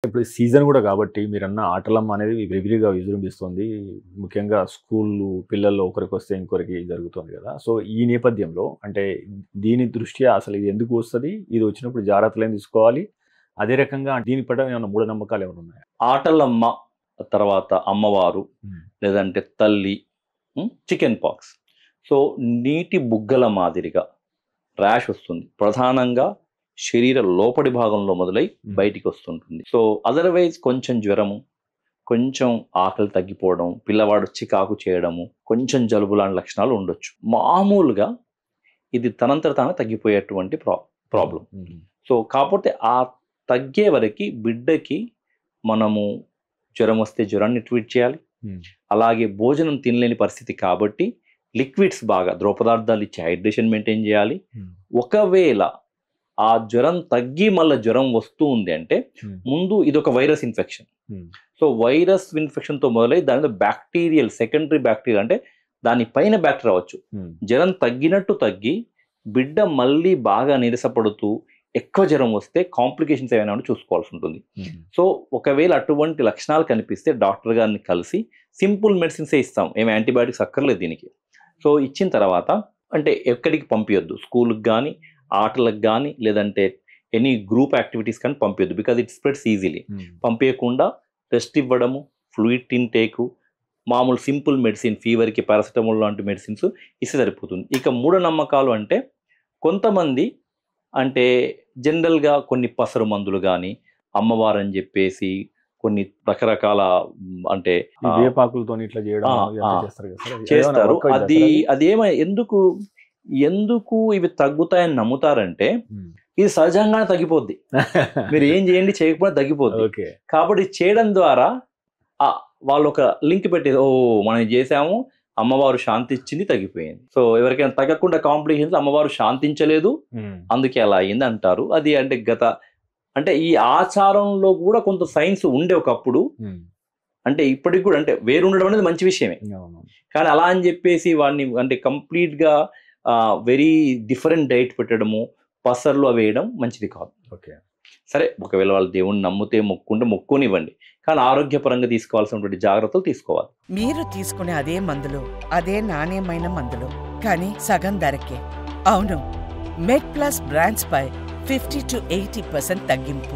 ఇప్పుడు సీజన్ కూడా కాబట్టి మీరన్న ఆటలమ్మ అనేది విరివిగా విజృంభిస్తుంది. ముఖ్యంగా స్కూళ్ళు పిల్లల్లో ఒకరికొస్తే ఇంకొకరికి జరుగుతుంది కదా! సో, ఈ నేపథ్యంలో అంటే దీని దృష్ట్యా అసలు ఇది ఎందుకు వస్తది? ఇది వచ్చినప్పుడు జాగ్రత్తలేం తీసుకోవాలి? అదే రకంగా దీని పట్ల ఏమన్నా మూఢనమ్మకాలు ఏమైనా ఉన్నాయా? ఆటలమ్మ, తర్వాత అమ్మవారు, హ్మ్. లేదంటే తల్లి, చికెన్ పాక్స్. సో, నీటి బుగ్గల మాదిరిగా ర్యాష్ వస్తుంది. ప్రధానంగా శరీర లోపడి భాగంలో మొదలై బయటికి వస్తుంటుంది. సో, అదర్‌వైజ్ కొంచెం జ్వరము, కొంచెం ఆకలి తగ్గిపోవడం, పిల్లవాడు చికాకు చేయడము, కొంచెం జలుబు లాంటి లక్షణాలు ఉండొచ్చు. మామూలుగా ఇది తనంతట తానే తగ్గిపోయేటువంటి ప్రాబ్లమ్. హుహు. సో, కాపోతే ఆ తగ్గే వరకి బిడ్డకి మనము జ్వరం వస్తే జ్వరాన్ని ట్రీట్ చేయాలి. హ్మ్. అలాగే భోజనం తినలేని పరిస్థితి కాబట్టి లిక్విడ్స్ బాగా ద్రవ పదార్థాలు ఇచ్చి హైడ్రేషన్ మెయింటైన్ చేయాలి. హ్మ్. ఒకవేళ ఆ జ్వరం తగ్గి మళ్ళీ జ్వరం వస్తూ ఉంది అంటే హ్మ్. ముందు ఇదొక వైరస్ ఇన్ఫెక్షన్. హ్మ్. సో, వైరస్ ఇన్ఫెక్షన్‌తో మొదలై దాని మీద బ్యాక్టీరియల్ సెకండరీ బ్యాక్టీరియా అంటే దాని పైన బ్యాక్టీరియా రావచ్చు. హ్మ్. జ్వరం తగ్గినట్టు తగ్గి బిడ్డ మళ్ళీ బాగా నీరసపడుతూ ఎక్కువ జ్వరం వస్తే కాంప్లికేషన్స్ ఏమైనా ఉంటే చూసుకోవాల్సి ఉంటుంది. హ్మ్. సో, ఒకవేళ అటువంటి లక్షణాలు కనిపిస్తే డాక్టర్ గారిని కలిసి సింపుల్ మెడిసిన్సే ఇస్తాం. ఏమి యాంటీబయాటిక్స్ అక్కర్లేదు దీనికి. సో, ఇచ్చిన తర్వాత అంటే ఎక్కడికి పంపియొద్దు. స్కూలుకి గానీ, ఆటలకు గానీ, లేదంటే ఎనీ గ్రూప్ యాక్టివిటీస్ కానీ పంపియొద్దు. Because it spreads easily. Hmm. పంపియకుండా రెస్ట్ ఇవ్వడము, ఫ్లూయిడ్ ఇంటేకు, మామూలు సింపుల్ మెడిసిన్ ఫీవర్‌కి పారాసిటమాల్ లాంటి మెడిసిన్స్ ఇస్తే సరిపోతుంది. ఇక మూఢనమ్మకాలు అంటే కొంతమంది అంటే జనరల్‌గా కొన్ని పసరు మందులు గానీ, అమ్మవారని జెప్పేసి కొన్ని రకరకాల అంటే ఈ వేపాకులతోని ఇట్లా చేయడం ఆ! ఇదంతా ఆ! చేస్తారు కదా సార్. అది ఏమైనా చేస్తారు. వర్క్ అయిద్దా అది సార్ అది? అదేమ ఎందుకు ఇవి తగ్గుతాయని నమ్ముతారంటే, హ్మ్. ఇది సహజంగానే తగ్గిపోద్ది. మీరు ఏం చేయండి, చేయకపోయినా తగ్గిపోద్ది. ఓకే. కాబట్టి చేయడం ద్వారా వాళ్ళొక లింక్ పెట్టేది. ఓహ్! మనం ఇది చేసాము, అమ్మవారు శాంతిచ్చింది, తగ్గిపోయింది. సో, ఎవరికైనా తగ్గకుండా కాంప్లికేషన్స్ అమ్మవారు శాంతించలేదు, హ్మ్. అందుకే అలా అయింది అంటారు. అది అంటే అంటే ఈ ఆచారంలో కూడా కొంత సైన్స్ ఉండే ఒకప్పుడు. హ్మ్. అంటే ఇప్పటికి కూడా అంటే వేరుండడం అనేది మంచి విషయమే. అవును. కానీ అలా అని చెప్పేసి వాడిని అంటే కంప్లీట్‌గా వెరీ డిఫరెంట్ డైట్ పెట్టడము, పసర్లు అవి వేయడం మంచిది కాదు. ఓకే. సరే, ఒకవేళ వాళ్ళు దేవుడిని నమ్మితే మొక్కుంటే మొక్కోనివ్వండి. కానీ ఆరోగ్యపరంగా తీసుకోవాల్సినటువంటి జాగ్రత్తలు తీసుకోవాలి. మీరు తీసుకునే అదే మందులు, అదే నాణ్యమైన మందులు, కానీ సగం ధరకే. అవును, మెడ్ ప్లస్ బ్రాండ్స్ పై 50-80% తగ్గింపు.